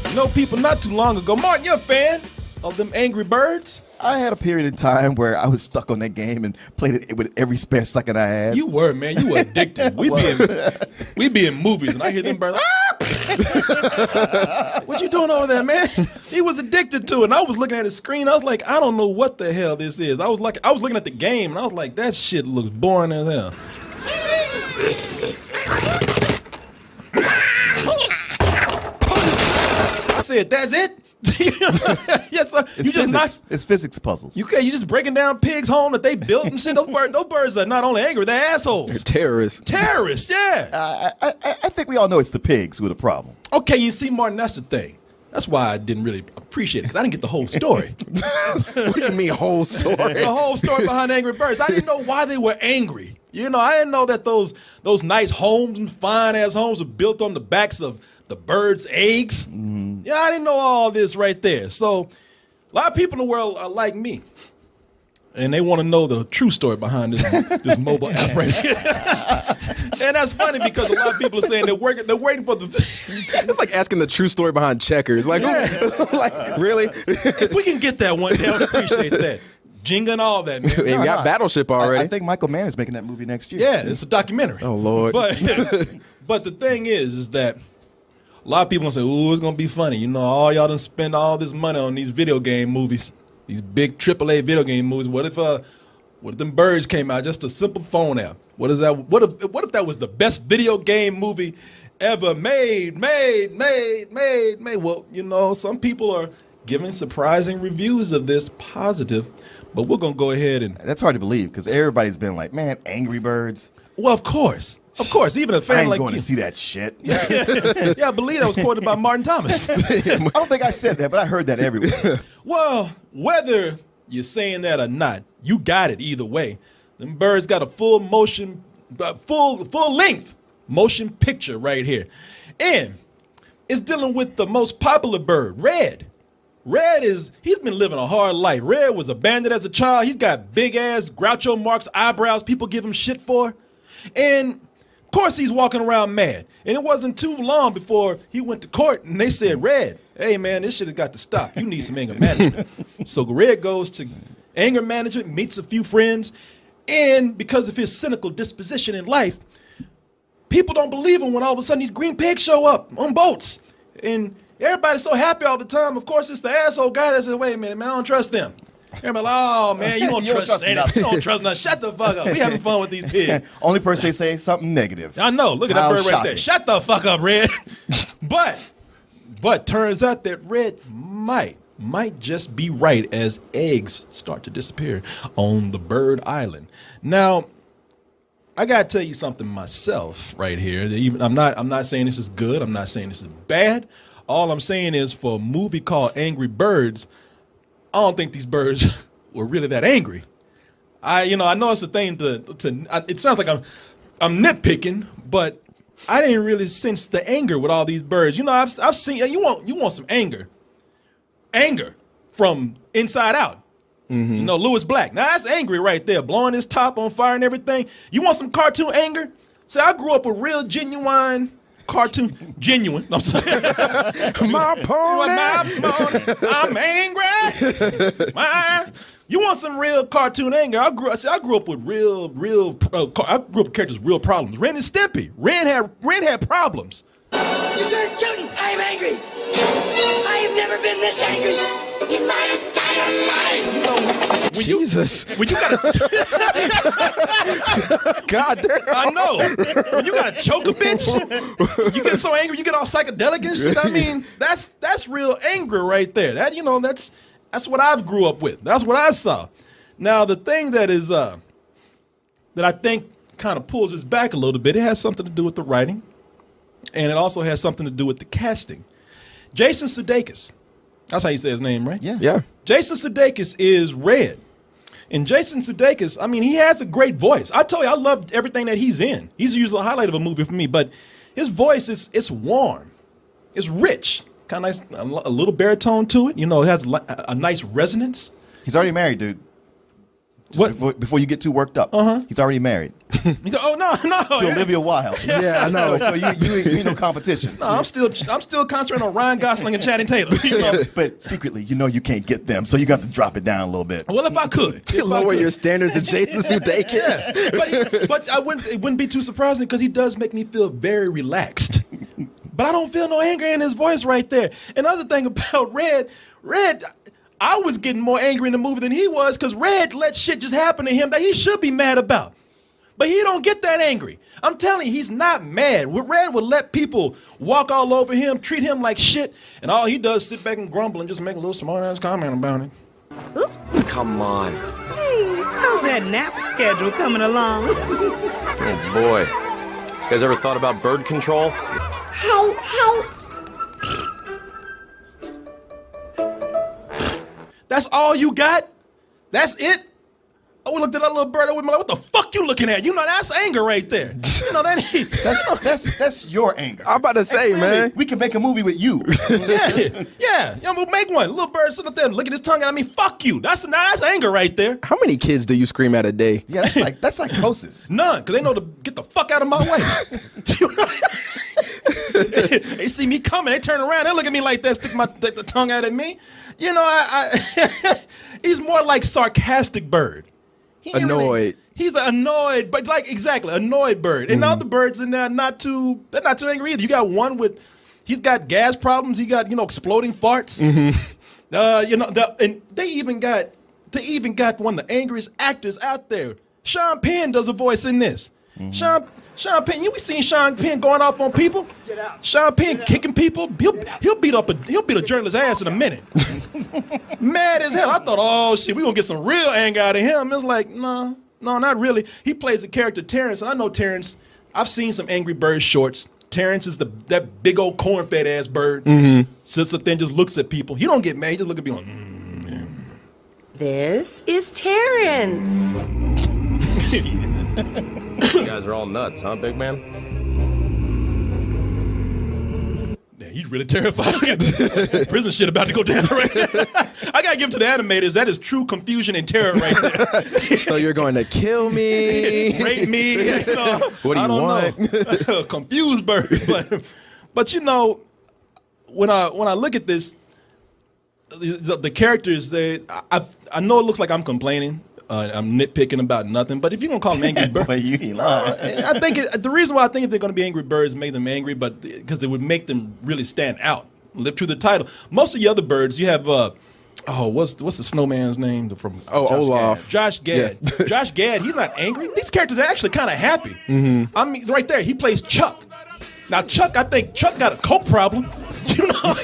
You know, people not too long ago. Martin, you're a fan of them Angry Birds? I had a period of time where I was stuck on that game and played it with every spare second I had. You were, man. You were addicted. We be in movies, and I hear them birds. What you doing over there, man? He was addicted to it. And I was looking at his screen. I was like, I don't know what the hell this is. I was looking at the game, and I was like, that shit looks boring as hell. I said, that's it? Yes, sir. It's physics puzzles. You just breaking down pigs' home that they built and shit. Those birds are not only angry, they're assholes. They're terrorists. Terrorists, yeah. I think we all know it's the pigs who are the problem. Okay, you see, Martin, that's the thing. That's why I didn't really appreciate it, because I didn't get the whole story. What do you mean whole story? The whole story behind Angry Birds. I didn't know why they were angry. You know, I didn't know that those nice homes and fine-ass homes were built on the backs of the birds' eggs. Mm-hmm. Yeah, I didn't know all this right there. So a lot of people in the world are like me, and they want to know the true story behind this mobile app right here. And that's funny because a lot of people are saying they're waiting for the. It's like asking the true story behind Checkers. Like, like really? If we can get that one day, I would appreciate that. Jenga and all that, man. And got Battleship already. I think Michael Mann is making that movie next year. Yeah, it's a documentary. Oh, Lord. But the thing is that a lot of people say, ooh, it's going to be funny. You know, all y'all done spend all this money on these video game movies, these big AAA video game movies. What if them birds came out, just a simple phone app? What is that? What if that was the best video game movie ever made? Well, you know, some people are giving surprising reviews of this positive, but we're going to go ahead and... That's hard to believe because everybody's been like, man, Angry Birds. Well, of course. Even a fan I ain't like going you. to see that shit. Yeah, I believe that was quoted by Martin Thomas. I don't think I said that, but I heard that everywhere. Well, whether you're saying that or not, you got it either way. Them birds got a full length motion picture right here. And it's dealing with the most popular bird, Red. He's been living a hard life. Red was abandoned as a child. He's got big ass Groucho Marx eyebrows people give him shit for. And of course he's walking around mad. And it wasn't too long before he went to court and they said, Red, hey man, this shit has got to stop. You need some anger management. So Red goes to anger management, meets a few friends, and because of his cynical disposition in life, people don't believe him when all of a sudden these green pigs show up on boats. And everybody's so happy all the time. Of course, it's the asshole guy that says, wait a minute, man, I don't trust them. Everybody like, oh, man, you don't trust nothing. You don't trust nothing. Shut the fuck up. We having fun with these pigs. Only person they say something negative. I know. Look at that bird right there. Shut the fuck up, Red. But turns out that Red might just be right as eggs start to disappear on the bird island. Now, I gotta tell you something myself right here. I'm not saying this is good. I'm not saying this is bad. All I'm saying is for a movie called Angry Birds, I don't think these birds were really that angry. I know it's a thing it sounds like I'm nitpicking, but I didn't really sense the anger with all these birds. You know, I've seen you want some anger from Inside Out. Mm-hmm. You know, Lewis Black. Now that's angry right there, blowing his top on fire and everything. You want some cartoon anger? See, I grew up with real genuine. I'm sorry. My pony. I'm angry. You want some real cartoon anger? I grew up with I grew up with characters with real problems. Ren and Stimpy. Ren had problems. You turned Judy. I am angry. I have never been this angry in my entire life. You know, Jesus. When you got God damn. I know. When you got to choke a bitch, you get so angry, you get all psychedelic and shit. I mean, that's real anger right there. That's what I've grew up with. That's what I saw. Now, the thing that is that I think kind of pulls us back a little bit, it has something to do with the writing, and it also has something to do with the casting. Jason Sudeikis. That's how you say his name, right? Yeah. Jason Sudeikis is Red. And Jason Sudeikis, I mean, he has a great voice. I told you, I loved everything that he's in. He's usually a highlight of a movie for me, but his voice it's warm. It's rich. Kind of nice, a little baritone to it. You know, it has a nice resonance. He's already married, dude. Before you get too worked up. He's already married You go, oh no. to Olivia Wilde. Yeah, I know. So you ain't no competition. No, I'm still concentrating on Ryan Gosling and Channing Tatum. You know? But secretly, you can't get them, so you got to drop it down a little bit. Well, if I could, You lower your standards to Jason Sudeikis. But it wouldn't be too surprising because he does make me feel very relaxed. But I don't feel no anger in his voice right there. Another thing about Red, I was getting more angry in the movie than he was because Red let shit just happen to him that he should be mad about. But he don't get that angry. I'm telling you, he's not mad. Red would let people walk all over him, treat him like shit, and all he does is sit back and grumble and just make a little smart-ass comment about it. Come on. Hey, how's that nap schedule coming along? Oh, boy. You guys ever thought about bird control? That's all you got? That's it? Oh, we looked at that little bird. We like, what the fuck you looking at? You know, that's anger right there. You know, That's your anger. I'm about to say, man. We can make a movie with you. yeah. We'll make one. Little bird sitting up there looking at his tongue. I mean, fuck you. That's anger right there. How many kids do you scream at a day? Yeah, that's psychosis. None, because they know to get the fuck out of my way. You know? They see me coming, they turn around, they look at me like that, stick the tongue out at me. You know, he's more like sarcastic bird. He ain't Annoyed. He's annoyed, but like exactly annoyed bird. And the other birds in there they're not too angry either. You got one he's got gas problems. He got exploding farts. And they even got one of the angriest actors out there. Sean Penn does a voice in this. Sean Penn, we seen Sean Penn going off on people. Get out. Sean Penn kicking people. He'll beat a journalist's ass in a minute. Mad as hell. I thought, oh shit, we gonna get some real anger out of him. It's like, no, not really. He plays the character Terrence, and I know Terrence. I've seen some Angry Birds shorts. Terrence is that big old corn-fed ass bird. Sits up there and just looks at people. He don't get mad. He just look at people. This is Terrence. You guys are all nuts, huh, big man? Man, he's really terrified. Prison shit about to go down right there. I gotta give it to the animators. That is true confusion and terror right there. So you're going to kill me? Rape me? What do you want? Know. Confused bird. But when I look at this, the characters, I know it looks like I'm complaining. I'm nitpicking about nothing, but if you're gonna call them Angry Birds, But you ain't lying. I think the reason why I think if they're gonna be Angry Birds, make them angry, but because it would make them really stand out, live true to the title. Most of the other birds, you have what's the snowman's name from? Olaf. Josh Gad. Yeah. Josh Gad. He's not angry. These characters are actually kind of happy. I mean, right there, he plays Chuck. Now I think Chuck got a coke problem. You know,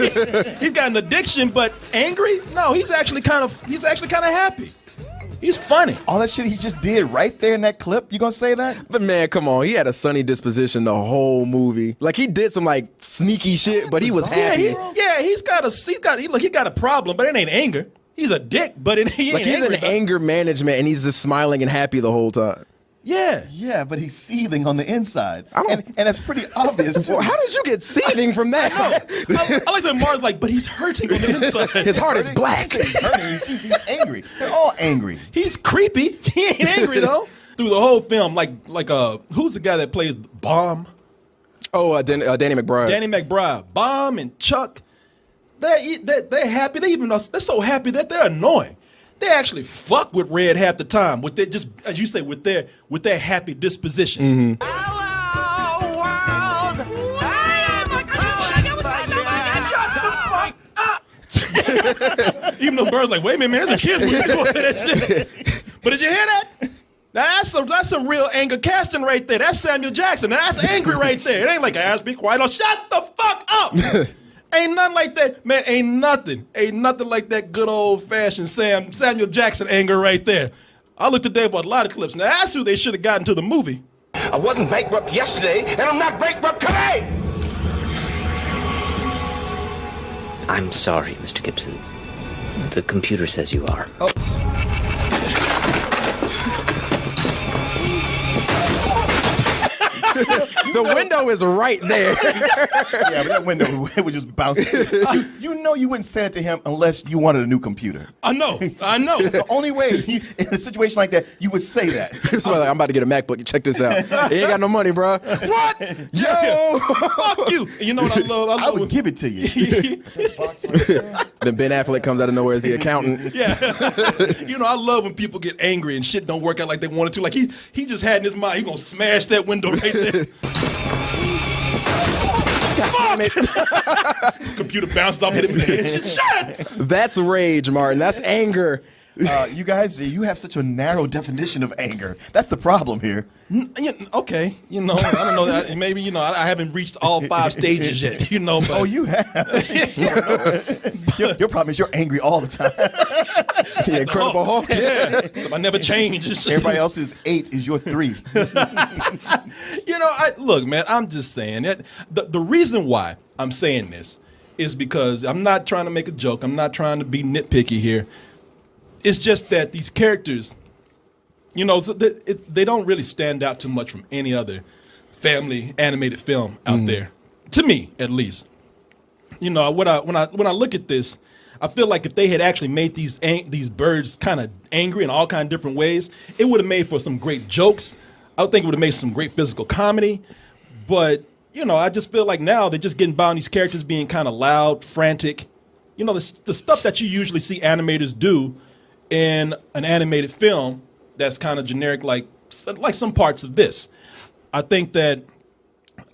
he's got an addiction, but angry? No, he's actually kind of happy. He's funny. All that shit he just did right there in that clip, you gonna say that? But man, come on. He had a sunny disposition the whole movie. Like he did some like sneaky shit, but he was happy. He got a problem, but it ain't anger. He's a dick, but he ain't Like he's angry. in anger management and he's just smiling and happy the whole time. Yeah. Yeah, but he's seething on the inside. And it's pretty obvious, too. Well, how did you get seething from that? I like that Mars but he's hurting on the inside. His heart is black. He's hurting. He's angry. They're all angry. He's creepy. He ain't angry though. Through the whole film, like who's the guy that plays Bomb? Oh, Danny McBride. Danny McBride. Bomb and Chuck. They're happy. They're so happy that they're annoying. They actually fuck with Red half the time with their, just as you say, with their happy disposition. Hello, world. I am a cool. Even though Bird's like, wait a minute, man, there's a kids movie going to that shit. But did you hear that? Now that's some real anger casting right there. That's Samuel Jackson. Now that's angry right there. It ain't like, ass be quiet. No, shut the fuck up. Ain't nothing like that, man. Ain't nothing like that good old fashioned Samuel Jackson anger right there. I looked today for a lot of clips. Now that's who they should have gotten to the movie. I wasn't bankrupt yesterday, and I'm not bankrupt today. I'm sorry, Mr. Gibson. The computer says you are. The window is right there. Yeah, but that window would just bounce. You know you wouldn't say it to him unless you wanted a new computer. I know. It's the only way in a situation like that you would say that. So like, I'm about to get a MacBook. Check this out. You ain't got no money, bro. What? Yo. Fuck you. And you know what I love? I would give it to you. Then Ben Affleck comes out of nowhere as the accountant. Yeah. You know, I love when people get angry and shit don't work out like they wanted to. Like he just had in his mind, he gonna smash that window right there. Fuck! Computer bounced off, hit him in the head. Shit. That's rage, Martin. That's anger. You guys, you have such a narrow definition of anger. That's the problem here. Okay, you know, I don't know that. Maybe, you know, I haven't reached all 5 stages yet, you know. But. Oh, you have. Your problem is you're angry all the time. Yeah, Incredible Hulk. Yeah, so I never change. Everybody else's 8 is your 3. You know, look, man, I'm just saying that the reason why I'm saying this is because I'm not trying to make a joke. I'm not trying to be nitpicky here. It's just that these characters, you know, they don't really stand out too much from any other family animated film out there, to me at least. You know, when I look at this, I feel like if they had actually made these birds kind of angry in all kind of different ways, it would have made for some great jokes. I would think it would have made some great physical comedy. But, you know, I just feel like now they're just getting by on these characters being kind of loud, frantic. You know, the stuff that you usually see animators do in an animated film that's kind of generic, like some parts of this. I think that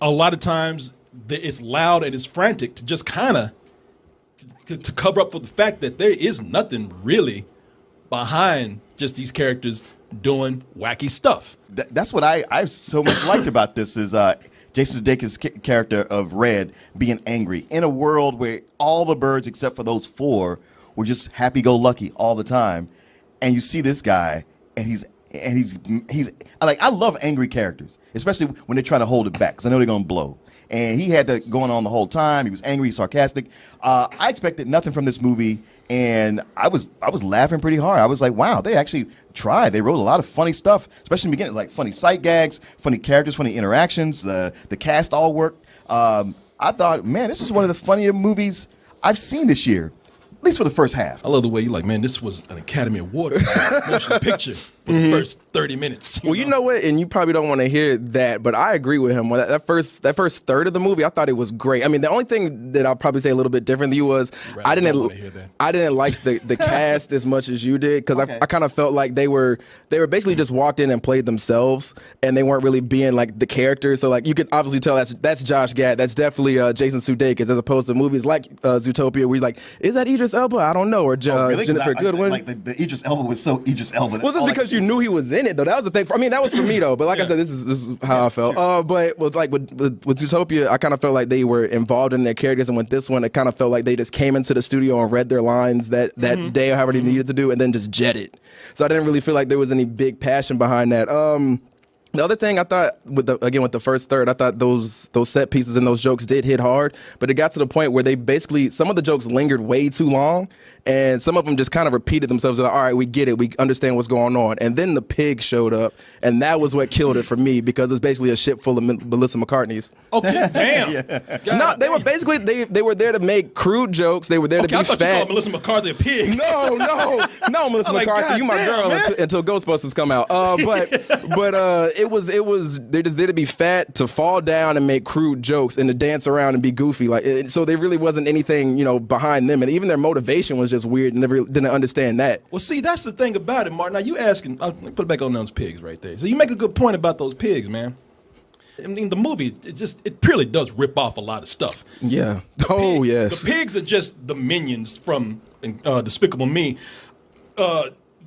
a lot of times it's loud and it's frantic to just kind of to cover up for the fact that there is nothing really behind just these characters doing wacky stuff. That's what I so much liked about this is Jason Sudeikis' character of Red being angry in a world where all the birds except for those 4 were just happy-go-lucky all the time, and you see this guy, and he's like, I love angry characters, especially when they try to hold it back, because I know they're gonna blow. And he had that going on the whole time. He was angry, sarcastic. I expected nothing from this movie, and I was laughing pretty hard. I was like, wow, they actually tried. They wrote a lot of funny stuff, especially in the beginning, like funny sight gags, funny characters, funny interactions. The cast all worked. I thought, man, this is one of the funnier movies I've seen this year. At least for the first half. I love the way you like, man, this was an Academy Award motion picture for the first 30 minutes. You know what? And you probably don't want to hear that, but I agree with him. Well, that first third of the movie, I thought it was great. I mean, the only thing that I'll probably say a little bit different than you was I didn't like the cast as much as you did, because I kind of felt like they were basically just walked in and played themselves, and they weren't really being like the characters. So like you could obviously tell that's Josh Gad. That's definitely Jason Sudeikis, as opposed to movies like Zootopia, where he's like, is that Idris Elba? I don't know. Or really? Jennifer Goodwin. Like the Idris Elba was so Idris Elba. Well, just because you knew he was in it, though. That was the thing. I mean, that was for me, though. But like I said, this is how I felt. But with Zootopia, I kind of felt like they were involved in their characters, and with this one, it kind of felt like they just came into the studio and read their lines that day or however they needed to do, and then just jetted. So I didn't really feel like there was any big passion behind that. The other thing I thought with the first third, I thought those set pieces and those jokes did hit hard, but it got to the point where they basically, some of the jokes lingered way too long, and some of them just kind of repeated themselves. Like, all right, we get it, we understand what's going on, and then the pig showed up, and that was what killed it for me, because it's basically a ship full of Melissa McCartney's. Okay, damn. No, they were basically they were there to make crude jokes. They were there to be I thought fat. You called Melissa McCarthy a pig. No, Melissa McCarthy, you my girl until Ghostbusters come out. But it was they're just there to be fat, to fall down and make crude jokes, and to dance around and be goofy. So there really wasn't anything behind them, and even their motivation was just weird, and never didn't understand that. Well, see, that's the thing about it, Martin. Now you asking, I'll put it back on those pigs right there. So you make a good point about those pigs, man. I mean, the movie, it purely does rip off a lot of stuff. Yeah. Yes. The pigs are just the minions from Despicable Me.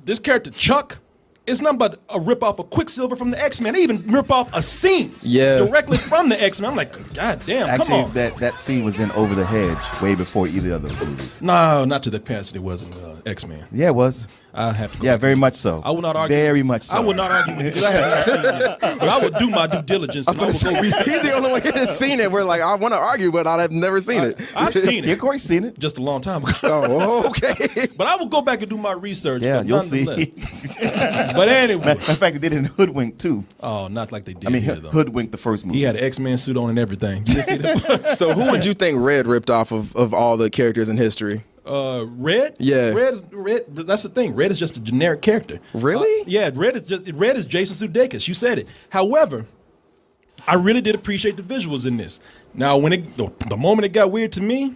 This character, Chuck, is nothing but a rip-off of Quicksilver from the X-Men. They even rip off a scene directly from the X-Men. I'm like, God damn, Actually, come on. that scene was in Over the Hedge way before either of those movies. No, not to the capacity it was in X-Men. Yeah, it was. I have to go Yeah, back. very much so. I will not argue. Very much so. I will not argue with you because I have not seen this. But I will do my due diligence and I will go research. He's the only one here that's seen it. We're like, I want to argue, but I've never seen it. I've seen Yeah, it Corey's seen it. just a long time ago. Oh, okay. But I will go back and do my research. Yeah, but you'll see. nonetheless. But anyway. Matter of fact, they did it in Hoodwink too. Oh, not like they did I mean, here, though. Hoodwink the first movie. He had an X-Men suit on and everything. You didn't see that? So who would you think Red ripped off of all the characters in history? Red? Yeah. Red. That's the thing. Red is just a generic character. Really? Yeah. Red is Jason Sudeikis. You said it. However, I really did appreciate the visuals in this. Now, when the moment it got weird to me,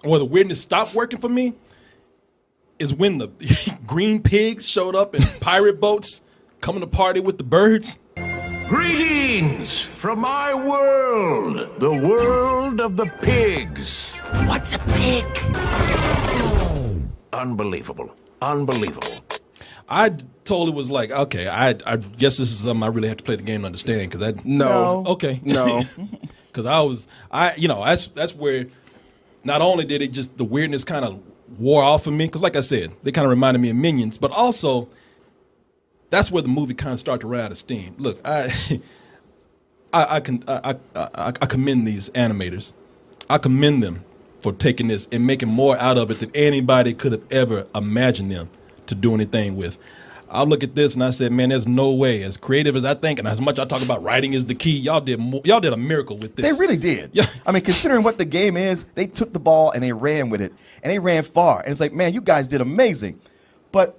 or the weirdness stopped working for me, is when the green pigs showed up in pirate boats coming to party with the birds. Greetings from my world, the world of the pigs. What's a pig? Unbelievable. Unbelievable. I totally was like, okay, I guess this is something I really have to play the game to understand because No. Okay. No. Because that's where not only did it just the weirdness kind of wore off of me, because like I said, they kind of reminded me of Minions, but also that's where the movie kind of started to run out of steam. Look, I commend these animators. I commend them for taking this and making more out of it than anybody could have ever imagined them to do anything with. I look at this and I said, man, there's no way. As creative as I think, and as much I talk about writing is the key, y'all did a miracle with this. They really did. Yeah. I mean, considering what the game is, they took the ball and they ran with it. And they ran far. And it's like, man, you guys did amazing. But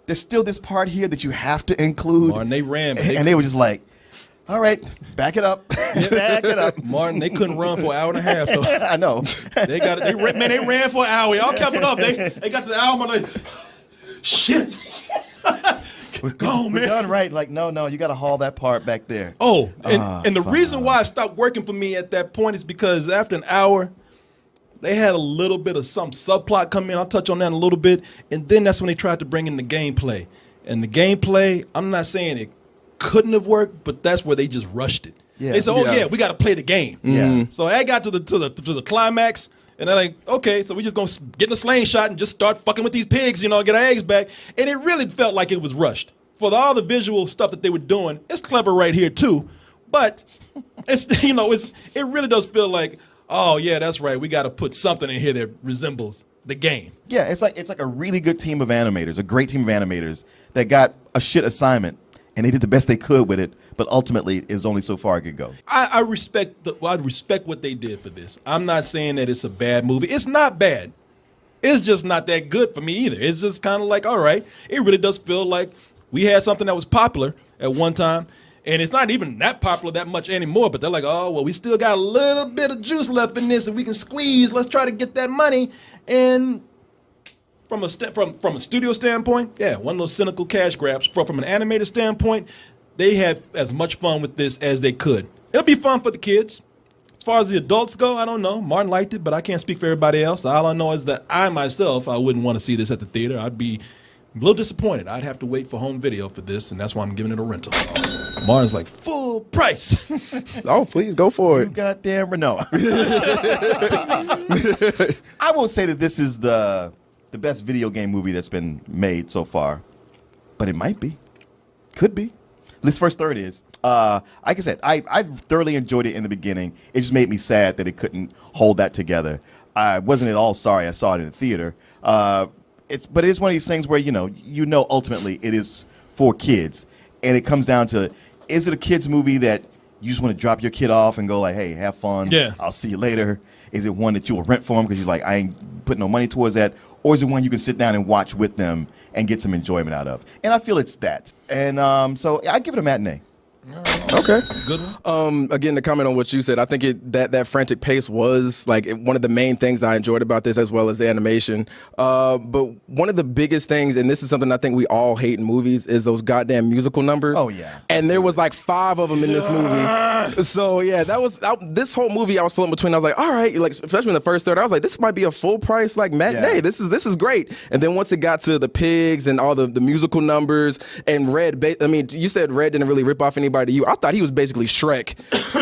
there's still this part here that you have to include. Martin, they ran. And they were just like, all right, back it up. Back it up. Martin, they couldn't run for an hour and a half, though. I know. They ran for an hour. Y'all kept it up. They got to the hour, like, shit. Go on, We're man. done right. Like, no, you got to haul that part back there. Oh, and the reason why it stopped working for me at that point is because after an hour, they had a little bit of some subplot come in. I'll touch on that in a little bit. And then that's when they tried to bring in the gameplay. And the gameplay, I'm not saying it couldn't have worked, but that's where they just rushed it. Yeah. They said, "Oh yeah, we got to play the game." Yeah. So I got to the climax, and they're like, "Okay, so we just gonna get in a slingshot and just start fucking with these pigs, get our eggs back." And it really felt like it was rushed. For all the visual stuff that they were doing, it's clever right here too, but it's it really does feel like, oh yeah, that's right. We got to put something in here that resembles the game. Yeah, it's like a really good team of animators, a great team of animators that got a shit assignment and they did the best they could with it, but ultimately it was only so far it could go. I respect what they did for this. I'm not saying that it's a bad movie. It's not bad. It's just not that good for me either. It's just kind of like, all right, it really does feel like we had something that was popular at one time, and it's not even that popular that much anymore, but they're like, oh, well, we still got a little bit of juice left in this and we can squeeze. Let's try to get that money. And from a studio standpoint, yeah, one of those cynical cash grabs. From an animator standpoint, they had as much fun with this as they could. It'll be fun for the kids. As far as the adults go, I don't know. Martin liked it, but I can't speak for everybody else. All I know is that I wouldn't want to see this at the theater. I'd be a little disappointed. I'd have to wait for home video for this, and that's why I'm giving it a rental. Martin's like, full price. Oh, please go for You it. goddamn Renault. I won't say that this is the best video game movie that's been made so far, but it might be. Could be. This first third is. Like I said, I thoroughly enjoyed it in the beginning. It just made me sad that it couldn't hold that together. I wasn't at all sorry I saw it in the theater. But it is one of these things where you know ultimately it is for kids, and it comes down to, is it a kids movie that you just want to drop your kid off and go like, hey, have fun. Yeah. I'll see you later. Is it one that you will rent for them because you're like, I ain't putting no money towards that? Or is it one you can sit down and watch with them and get some enjoyment out of? And I feel it's that. And so I give it a matinee. Okay. Good one. Again, to comment on what you said, I think that frantic pace was like one of the main things I enjoyed about this, as well as the animation. But one of the biggest things, and this is something I think we all hate in movies, is those goddamn musical numbers. Oh, yeah. And there was like 5 of them in this movie. So yeah, this whole movie I was feeling between. I was like, all right, like especially in the first third, I was like, this might be a full price like matinee. Yeah. This is great. And then once it got to the pigs and all the musical numbers and Red, I mean, you said Red didn't really rip off anybody anybody to you, I thought he was basically Shrek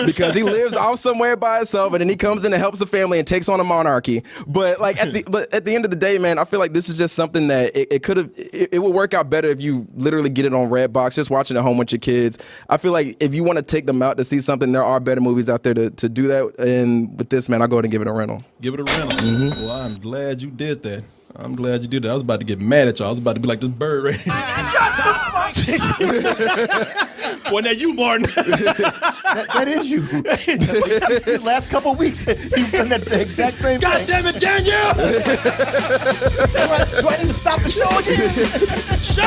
because he lives off somewhere by himself and then he comes in and helps the family and takes on a monarchy. But like at the end of the day, man, I feel like this is just something that it would work out better if you literally get it on Redbox, just watching at home with your kids. I feel like if you want to take them out to see something, there are better movies out there to do that. And with this, man, I'll go ahead and give it a rental. Give it a rental. Well, I'm glad you did that. I'm glad you did that. I was about to get mad at y'all. I was about to be like this bird right here. Well, now you, Martin. That is you. These last couple of weeks, you've done that the exact same God thing. damn it, Daniel! Do I need to stop the show again? Shut